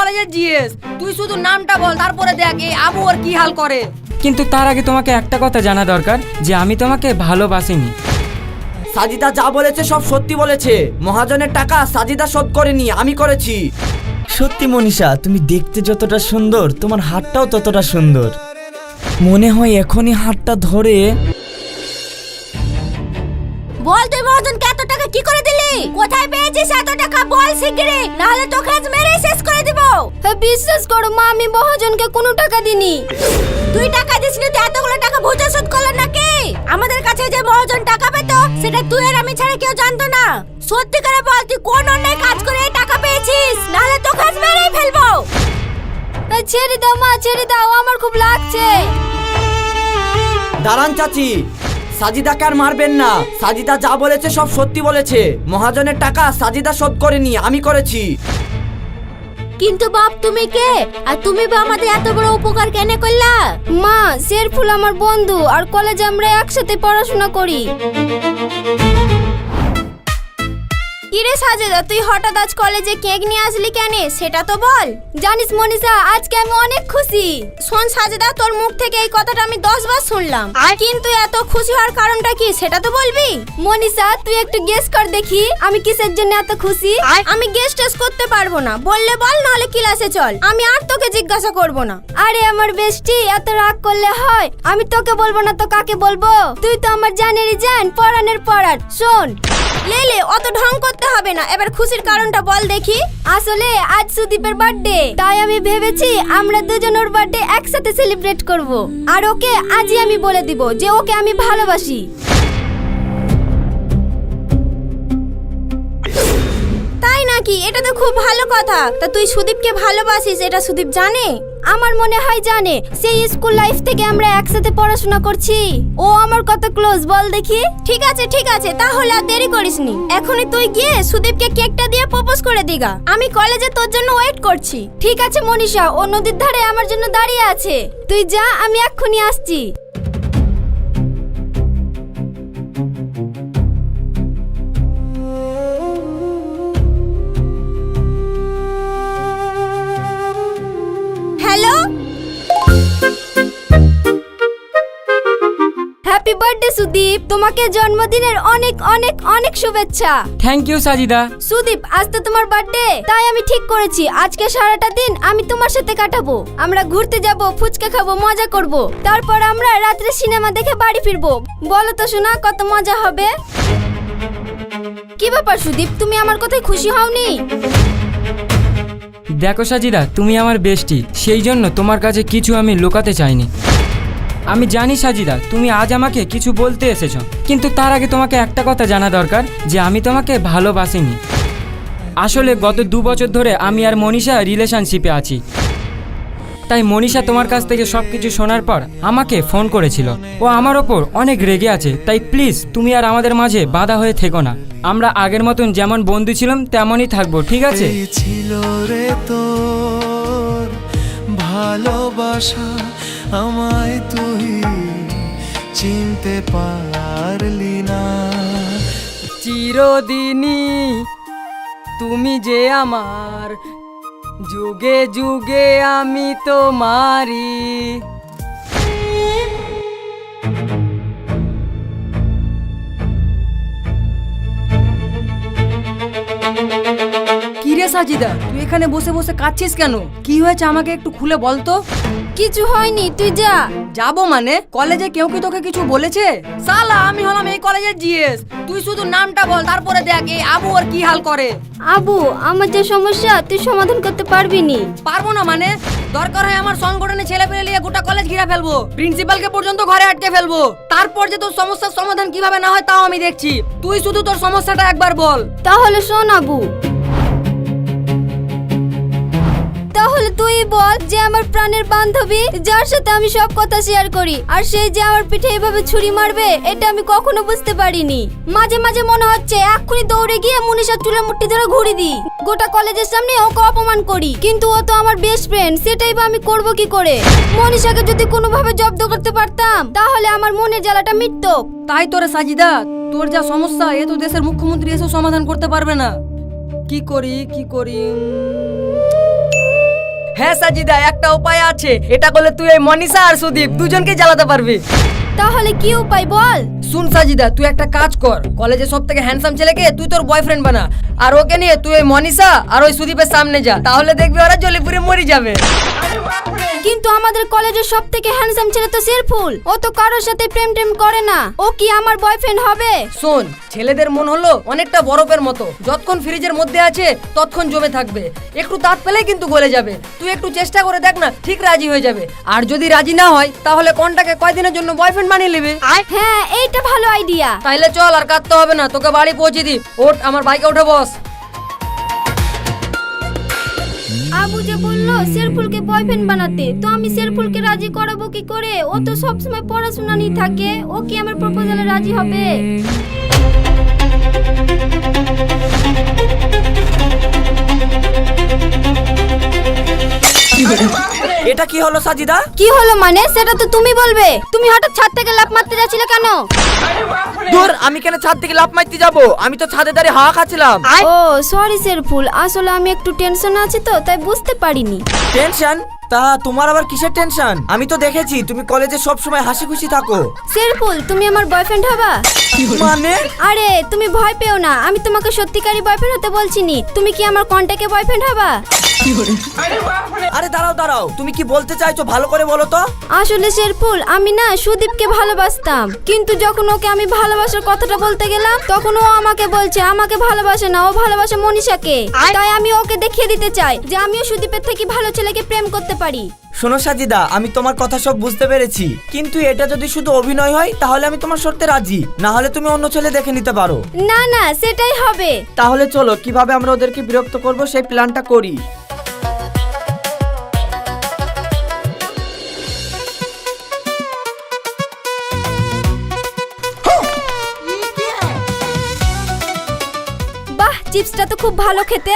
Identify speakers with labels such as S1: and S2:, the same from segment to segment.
S1: কলেজের জিএস। তুই শুধু নামটা বল, তারপরে দেখ এই আবু আর কি হাল করে।
S2: কিন্তু তার আগে তোমাকে একটা কথা জানা দরকার যে আমি তোমাকে ভালোবাসিনি।
S3: সাজিদা যা বলেছে সব সত্যি বলেছে। মহাজনের টাকা সাজিদা শোধ করেনি, আমি করেছি। সত্যি মনীষা, তুমি দেখতে যতটা সুন্দর তোমার হাতটাও ততটা সুন্দর। মনে হয় এখনই হাতটা ধরে।
S4: বল তুই মহাজনকে এত টাকা কি করে দিলি? কোথায় পেয়েছিস এত টাকা? বল শিগগিরই, না হলে তোকে আজ মেরে শেষ করে দিব। বিশ্বাস করো মা, আমি মহাজনকে কোনো টাকা দিইনি। তুই টাকা দিসনি তো এতগুলো টাকা ভুজা শোধ করলো নাকি? আমাদের কাছে যে মহাজন টাকা পেতো সেটা তুই আর আমি ছাড়া কেউ জানতো না। সত্যি করে বল তুই কোন অন্যায় কাজ করে এই টাকা পেয়েছিস, না হলে তোকে আজ মেরেই ফেলবো। ছেড়ে দাও মা, ছেড়ে দাও, আমার খুব লাগছে।
S3: দাঁড়ান চাচি, সাজিদাকে আর মারবেন না। সাজিদা যা বলেছে সব সত্যি বলেছে। মহাজনের টাকা সাজিদা শোধ করেনি, আমি করেছি।
S4: কিন্তু বাপ তুমি কে, আর তুমি বা আমাদের এত বড় উপকার কেন করলা? মা, শেরফুল আমার বন্ধু, আর কলেজে আমরা একসাথে পড়াশোনা করি। কিরে সাজেদা, তুই হঠাৎ আজ কলেজে কেক নিয়ে আসলি কেন সেটা তো বল। জানিস মনীষা, আজকে আমি অনেক খুশি। শোন সাজেদা, তোর মুখ থেকে এই কথাটা আমি 10 বার শুনলাম, কিন্তু এত খুশি হওয়ার কারণটা কি সেটা তো বলবি। মনীষা, তুই একটু গেস কর দেখি আমি কিসের জন্য এত খুশি। আমি গেস টেস করতে পারবো না, বললে বল, নাহলে ক্লাসে চল, আমি আর তোকে জিজ্ঞাসা করব না। আরে আমার বেস্টি, এত রাগ করলে হয়? আমি তোকে বলবো না তো কাকে বলবো? তুই তো আমার জানেরই জান, পরাণের পরাণ। শোন লেলে, অত ঢং করতে হবে না, এবার খুশির কারণটা বল দেখি। আসলে আজ সুদীপের বার্থডে, তাই আমি ভেবেছি আমরা দুজন ওর বার্থডে একসাথে সেলিব্রেট করব। আর ওকে আজই আমি বলে দিব যে ওকে আমি ভালোবাসি। তাই নাকি? এটা তো খুব ভালো কথা। তা তুই সুদীপকে ভালোবাসিস এটা সুদীপ জানে? আমার মনে হয় জানে। সেই স্কুল লাইফ থেকে আমরা একসাথে পড়াশোনা করছি। ও আমার কত ক্লোজ বল দেখি। ঠিক আছে ঠিক আছে, তাহলে আর দেরি করিসনি, এখনই তুই গিয়ে সুদীপকে কেকটা দিয়ে প্রপোজ করে দিগা। আমি কলেজে তোর জন্য ওয়েট করছি। ঠিক আছে মনীষা, ও নদীর ধারে আমার জন্য দাঁড়িয়ে আছে। তুই যা, আমি এক্ষুনি আসছি। হ্যালো, হ্যাপি বার্থডে সুদীপ, তোমাকে জন্মদিনের অনেক অনেক অনেক শুভেচ্ছা।
S2: Thank you Sajida.
S4: সুদীপ, আজ তো তোমার বার্থডে, তাই আমি ঠিক করেছি আজকে সারাটা দিন আমি তোমার সাথে কাটাবো। আমরা ঘুরতে যাব, ফুচকা খাবো, মজা করব, তারপর আমরা রাত্রে সিনেমা দেখে বাড়ি ফিরবো। বলো তো শোনা, কত মজা হবে? কি ব্যাপার সুদীপ, তুমি আমার কথায় খুশি হওনি?
S2: দেখো সাজিদা, তুমি আমার বেস্টি, সেই জন্য তোমার কাছে কিছু আমি লুকাতে চাইনি। আমি জানি সাজিদা তুমি আজ আমাকে কিছু বলতে এসেছো, কিন্তু তার আগে তোমাকে একটা কথা জানা দরকার যে আমি তোমাকে ভালোবাসিনি। আসলে গত 2 বছর ধরে আমি আর মনীষা রিলেশনশিপে আছি। তাই মনীষা তোমার কাছ থেকে সব কিছু শোনার পর আমাকে ফোন করেছিল। ও আমার ওপর অনেক রেগে আছে, তাই প্লিজ তুমি আর আমাদের মাঝে বাধা হয়ে থেকো না। আমরা আগের মতন যেমন বন্ধু ছিলাম তেমনই থাকবো, ঠিক আছে?
S5: ছিল রে তোর ভালোবাসা, আমায় তুই চিনতে পারলি না।
S1: চিরদিনই তুমি যে আমার, যুগে যুগে আমি তোমারি। কিরে সাজিদা, তুই এখানে বসে বসে কাঁদছিস কেন? কি হয়েছে আমাকে একটু খুলে বল তো।
S4: কিছু হয়নি, তুই যা।
S1: যাবো মানে? কলেজে কেউ কি তোকে কিছু বলেছে? সালা, আমি হলাম এই কলেজের জিএস। তুই শুধু নামটা বল, তারপরে দেখ এই আবু আর কি হাল করে।
S4: আবু, আমার যে সমস্যা তুই সমাধান করতে পারবি নি।
S1: পারবো না মানে? দরকার হয় আমার সংগঠনে ছেলে পেলে নিয়ে গোটা কলেজ ঘিরে ফেলবো, প্রিন্সিপালকে পর্যন্ত ঘরে আটকে ফেলবো। তারপর যে তোর সমস্যার সমাধান কিভাবে না হয় তাও আমি দেখছি। তুই শুধু তোর সমস্যাটা একবার বল।
S4: তাহলে শোন আবু, তাহলে তুই বল যে আমার প্রাণের বান্ধবী, যার সাথে আমি সব কথা শেয়ার করি, আর সেই যে আমার পিঠে এভাবে ছুরি মারবে এটা আমি কখনো বুঝতে পারিনি। মাঝে মাঝে মনে হচ্ছে এক্ষুনি দৌড়ে গিয়ে মনীষার চুলের মুঠি ধরে ঘুরি দিই, গোটা কলেজের সামনে ওকে অপমান করি। কিন্তু ও তো আমার বেস্ট ফ্রেন্ড, সেটাই বা আমি করবো কি করে? মনীষাকে যদি কোনোভাবে জব্দ করতে পারতাম তাহলে আমার মনের জ্বালাটা মিটতো।
S1: তাই তোরে সাজিদা, তোর যা সমস্যা এ তো দেশের মুখ্যমন্ত্রী এসব সমাধান করতে পারবে না। কি করি কি করি? হ্যাঁ সাজিদা, একটা উপায় আছে। এটা করলে তুই এই মনীষা আর সুদীপ দুজনকে জ্বালাতে পারবি।
S4: তাহলে কি উপায় বল?
S1: শুন সাজিদা, তুই একটা কাজ কর, কলেজে সব থেকে হ্যান্ডসাম ছেলেকে তুই তোর বয়ফ্রেন্ড বানা, আর ওকে নিয়ে তুই ওই মনীষা আর ওই সুদীপের সামনে যা, তাহলে দেখবি ওরা জ্বলে পুড়ে মরে যাবে।
S4: কিন্তু আমাদের কলেজের সব থেকে হ্যান্ডসাম ছেলে তো শেরফুল, ও তো কারোর সাথে প্রেম টেম করে না, ও কি আমার বয়ফ্রেন্ড হবে?
S1: শোন, ছেলেদের মন হলো অনেকটা বরফের মতো, যতক্ষণ ফ্রিজের মধ্যে আছে ততক্ষণ জমে থাকবে, একটু দাঁত পেলেই কিন্তু গলে যাবে। তুই একটু চেষ্টা করে দেখ না, ঠিক রাজি হয়ে যাবে। আর যদি রাজি না হয় তাহলে কোনটাকে কয়দিনের জন্য বয়ফ্রেন্ড বানিয়ে নিবি।
S4: হ্যাঁ, এইটা ভালো আইডিয়া।
S1: তাইলে চল, আর কাঁদতে হবে না, তোকে বাড়ি পৌঁছে দি। ওঠ, আমার বাইকে উঠে বস।
S4: আবু যে বললো শেরফুলকে বয়ফ্রেন্ড বানাতে, তো আমি শেরফুলকে রাজি করাবো কি করে? ও তো সবসময় পড়াশোনা নিয়ে থাকে, ও কি আমার প্রপোজালে রাজি হবে?
S3: এটা কি হলো সাজিদা?
S4: কি হলো মানে? সেটা তো তুমি বলবে। তুমি হঠাৎ ছাদ থেকে লাফ মারতে যাচ্ছিলে কেন?
S3: দূর, আমি কেন ছাদ থেকে লাফ মারতে যাব? আমি তো ছাদে দাঁড়িয়ে হাওয়া খাচ্ছিলাম।
S4: ও সরি শেরফুল, আসলে আমি একটু টেনশন আছি তো তাই বুঝতে পারিনি।
S3: টেনশন? তা তোমার আবার কিসের টেনশন? আমি তো দেখেছি তুমি কলেজে সব সময় হাসি খুশি থাকো।
S4: শেরফুল, তুমি আমার বয়ফ্রেন্ড হবা?
S3: মানে?
S4: আরে তুমি ভয় পেও না, আমি তোমাকে সত্যিকারই বয়ফ্রেন্ড হতে বলছিনি। তুমি কি আমার কন্টাক্টে বয়ফ্রেন্ড হবা?
S3: আরে দাঁড়াও দাঁড়াও, তুমি কি বলতে চাইছো ভালো করে বলো তো।
S4: আসলে শেরফুল, আমি না সুদীপকে ভালোবাসতাম, কিন্তু যখন ওকে আমি ভালোবাসার কথাটা বলতে গেলাম তখন ও আমাকে বলছে আমাকে ভালোবাসে না, ও ভালোবাসে মনীষাকে। তাই আমি ওকে দেখিয়ে দিতে চাই যে আমিও সুদীপের থেকে ভালো ছেলেকে প্রেম করতে পারি।
S3: শোনো সাজিদা, আমি তোমার কথা সব বুঝতে পেরেছি, কিন্তু এটা যদি শুধু অভিনয় হয় তাহলে আমি তোমার শর্তে রাজি, না হলে তুমি অন্য ছেলে দেখে নিতে পারো।
S4: না না, সেটাই হবে।
S3: তাহলে চলো, কিভাবে আমরা ওদেরকে বিরক্ত করব সেই প্ল্যানটা করি।
S4: বাহ, চিপসটা তো খুব ভালো খেতে।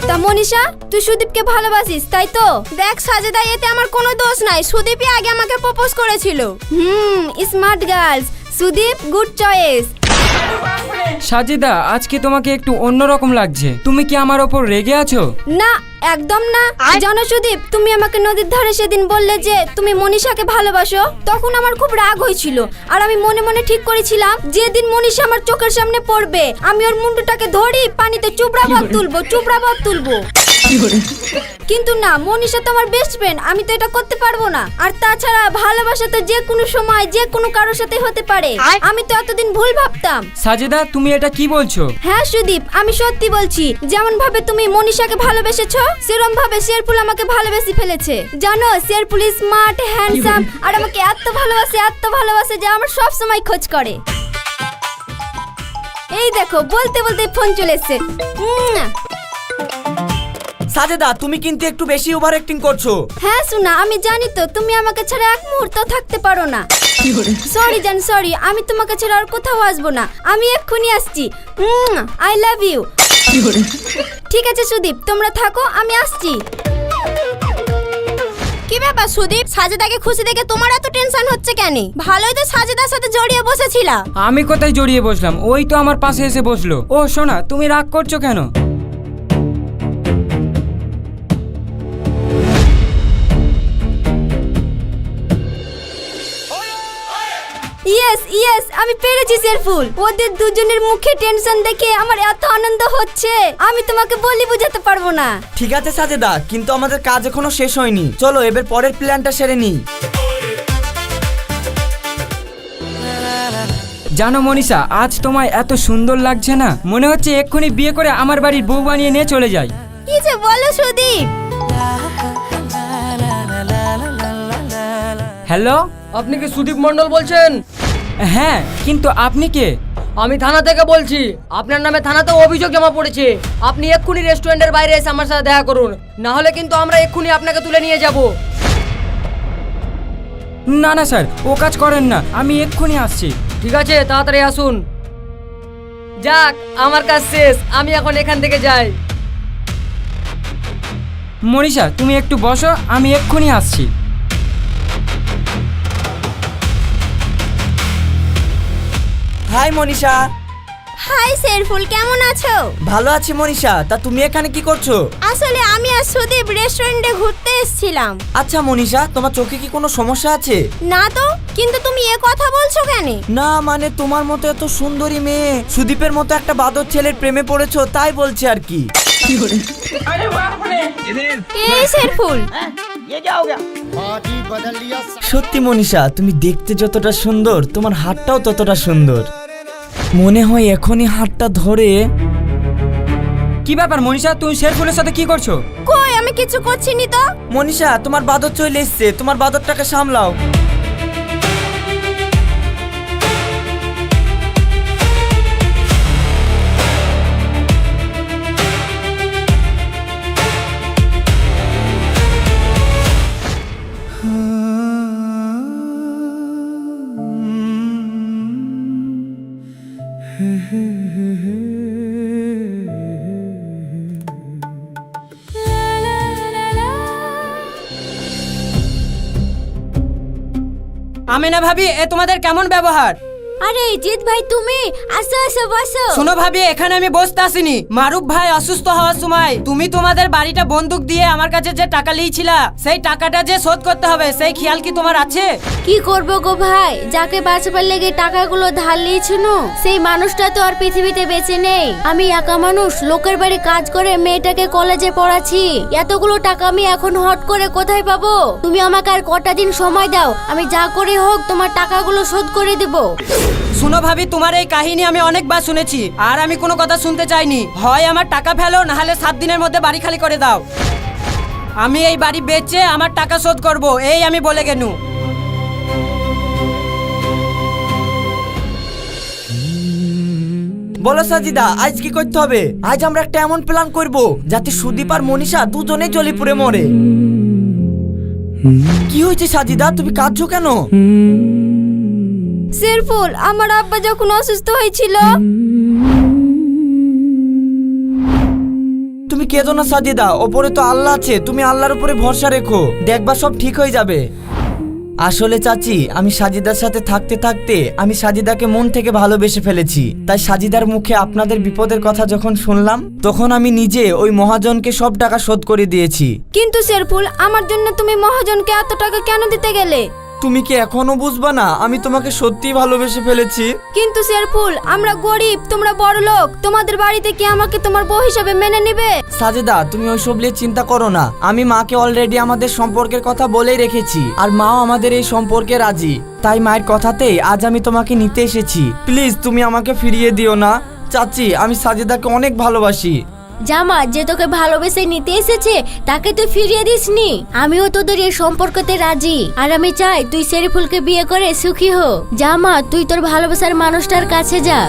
S4: তা মনীষা, তুই সুদীপকে ভালোবাসিস তাই তো? দেখ সাজেদা, এতে আমার কোনো দোষ নাই, সুদীপই আগে আমাকে প্রপোজ করেছিল। Smart girls, Sudip good choice.
S2: Sajida, আজকে তোমাকে একটু অন্যরকম লাগছে, তুমি কি আমার ওপর রেগে আছো?
S4: না, একদম না। জানো সুদীপ, তুমি আমাকে নদীর ধারে সেদিন বললে যে তুমি মনীষাকে ভালোবাসো, তখন আমার খুব রাগ হয়েছিল, আর আমি মনে মনে ঠিক করেছিলাম যেদিন মনীষা আমার চোখের সামনে পড়বে আমি ওর মুন্ডুটাকে ধরি পানিতে চুপড়াবত তুলবো। কিন্তু না, মনীষা তো আমার বেস্ট ফ্রেন্ড, আমি তো এটা করতে পারবো না। আর তাছাড়া ভালোবাসা তো যে কোনো সময় যে কোনো কারোর সাথে হতে পারে, আমি তো এতদিন ভুল ভাবতাম।
S2: সাজিদা, তুমি এটা কি বলছো?
S4: হ্যাঁ সুদীপ, আমি সত্যি বলছি, যেমন ভাবে তুমি মনীষাকে ভালোবেসেছো সেরকম ভাবে শেরফুল আমাকে ভালোবেসে ফেলেছে। জানো, শেরফুল স্মার্ট, হ্যান্ডসাম, আর আমাকে এত ভালোবাসে যে আমার সব সময় খোঁজ করে। এই দেখো, বলতে বলতে ফোন চলে এসেছে।
S3: সাজেদা, তুমি কিন্তু একটু বেশি ওভার অ্যাক্টিং করছো।
S4: হ্যাঁ সোনা, আমি জানি তো তুমি আমাকে ছাড়া এক মুহূর্ত থাকতে পারো না। সরি জান, সরি, আমি তোমাকে ছাড়া আর কোথাও আসবো না, আমি এক্ষুনি আসছি। I love you. ঠিক আছে সুদীপ, তোমরা থাকো, আমি আসছি। কি ব্যাপার সুদীপ, সাজেদাকে খুশি দেখে তোমার এত টেনশন হচ্ছে কেন? ভালোই তো সাজেদার সাথে জড়িয়ে বসেছিলা।
S2: আমি কোথায় জড়িয়ে বসলাম, ওই তো আমার পাশে এসে বসলো। ও সোনা, তুমি রাগ করছো কেন?
S4: ইয়েস, আমি পেরেছি শেরফুল। ওদের দুজনের মুখে টেনশন দেখে আমার এত আনন্দ হচ্ছে, আমি তোমাকে বলি বোঝাতে পারবো না।
S3: ঠিক আছে সাজেদা, কিন্তু আমাদের কাজ এখনো শেষ হয়নি, চলো এবার পরের প্ল্যানটা সেরে নিই।
S2: জানো মনীষা, আজ তোমায় এত সুন্দর লাগছে না, মনে হচ্ছে এক্ষুনি বিয়ে করে আমার বাড়ির বউ বানিয়ে নিয়ে চলে যাই।
S4: কি যে বলো সুদীপ?
S2: হ্যালো,
S1: আপনি কি সুদীপ মণ্ডল বলছেন?
S2: হ্যাঁ, কিন্তু আপনি কে?
S1: আমি থানা থেকে বলছি, আপনার নামে থানাতে অভিযোগ জমা পড়েছে। আপনি এক্ষুনি রেস্টুরেন্টের বাইরে এসে আমার সাথে দেখা করুন, না হলে কিন্তু আমরা এক্ষুনি আপনাকে তুলে নিয়ে যাব।
S2: না না স্যার, ও কাজ করেন না, আমি এক্ষুনি আসছি।
S1: ঠিক আছে, তাড়াতাড়ি আসুন। যাক, আমার কাজ শেষ, আমি এখন এখান থেকে যাই।
S2: মনীষা, তুমি একটু বসো, আমি এক্ষুনি আসছি।
S3: হাই মনীষা।
S4: হাই শেরফুল, কেমন আছো?
S3: ভালো আছি মনীষা, তা তুমি এখানে কি করছো?
S4: আসলে আমি আর সুদীপ রেস্টুরেন্টে ঘুরতে এসেছিলাম।
S3: আচ্ছা মনীষা, তোমার চোখে কি কোনো সমস্যা আছে?
S4: না তো, কিন্তু তুমি এ কথা বলছো কেন?
S3: না মানে তোমার মতো এত সুন্দরী মেয়ে সুদীপের মতো একটা বাদর ছেলের প্রেমে পড়েছো তাই বলছি আর কি।
S4: এই শেরফুল,
S3: সত্যি মনীষা, তুমি দেখতে যতটা সুন্দর তোমার হাতটাও ততটা সুন্দর। মনে হয় এখনই হাতটা ধরে।
S2: কি ব্যাপার মনীষা, তুমি শেরফুলের সাথে কি করছো?
S4: কই আমি কিছু করছি নি তো।
S3: মনীষা, তোমার বাদর চলে এসছে, তোমার বাদরটাকে সামলাও।
S1: আমিনা ভাবি, এ তোমাদের কেমন ব্যবহার?
S4: আরে জিৎ ভাই, তুমি আসো আসো বসো।
S1: শোনো ভাবি, এখানে আমি বসতে আসিনি। মারুফ ভাই অসুস্থ হওয়ার সময় তুমি তোমাদের বাড়িটা বন্দুক দিয়ে আমার কাছে যে টাকা লিয়েছিলা, সেই টাকাটা যে শোধ করতে হবে সেই খেয়াল কি তোমার আছে?
S4: কি করবো গো ভাই, যাকে বাঁচবার লেগে টাকাগুলো ধার লিয়েছিল সেই মানুষটা তো আর পৃথিবীতে বেঁচে নেই। আমি একা মানুষ, লোকের বাড়ি কাজ করে মেয়েটাকে কলেজে পড়াচ্ছি। এতগুলো টাকা আমি এখন হট করে কোথায় পাবো? তুমি আমাকে আর কটা দিন সময় দাও, আমি যা করে হোক তোমার টাকাগুলো শোধ করে দেবো।
S1: শুনো ভাবি, তোমার এই কাহিনী আমি অনেকবার শুনেছি, আর আমি কোনো কথা শুনতে চাইনি। হয় আমার টাকা ফেলো, নাহলে 7 দিনের মধ্যে বাড়ি খালি করে দাও। আমি এই বাড়ি বেচে আমার টাকা শোধ করব, এই আমি বলে গেনু।
S3: বলো সাজিদা, আজ কি করতে হবে? আজ আমরা একটা এমন প্ল্যান করব যাতে সুদীপ আর মনীষা দুজনে জ্বলে পুড়ে মরে। কি হয়েছে সাজিদা, তুমি কাঁদছো কেন?
S4: শেরফুল, আমার আব্বা যখন অসুস্থ হয়েছিল।
S3: তুমি কেঁদো না সাজিদা, ওপরে তো আল্লাহ আছে, তুমি আল্লাহর উপরে ভরসা রেখো, দেখবা সব ঠিক হয়ে যাবে। আসলে চাচি, আমি সাজিদার সাথে থাকতে থাকতে আমি সাজিদাকে মন থেকে ভালোবেসে ফেলেছি। তাই সাজিদার মুখে আপনাদের বিপদের কথা যখন শুনলাম, তখন আমি নিজে ওই মহাজনকে সব টাকা শোধ করে দিয়েছি।
S4: কিন্তু শেরফুল, আমার জন্য তুমি মহাজনকে এত টাকা কেন দিতে গেলে?
S3: তুমি কি এখনো বুঝবা না আমি তোমাকে সত্যিই ভালোবেসে ফেলেছি?
S4: কিন্তু শেরফুল, আমরা গরিব, তোমরা বড় লোক, তোমাদের বাড়িতে কি আমাকে তোমার বউ হিসেবে মেনে নেবে?
S3: সাজেদা, তুমি ওইসব নিয়ে চিন্তা করো না। আমি মাকে অলরেডি আমাদের সম্পর্কের কথা বলেই রেখেছি, আর মাও আমাদের এই সম্পর্কে রাজি। তাই মায়ের কথাতেই আজ আমি তোমাকে নিতে এসেছি। প্লিজ তুমি আমাকে ফিরিয়ে দিও না। চাচি, আমি সাজেদাকে অনেক ভালোবাসি।
S4: জামা, যে তোকে ভালোবেসে নিতে এসেছে তাকে তুই ফিরিয়ে দিসনি। আমিও তোদের এই সম্পর্কতে রাজি, আর আমি চাই তুই শেরফুলকে বিয়ে করে সুখী হো। জামা, তুই তোর ভালোবাসার মানুষটার কাছে যা।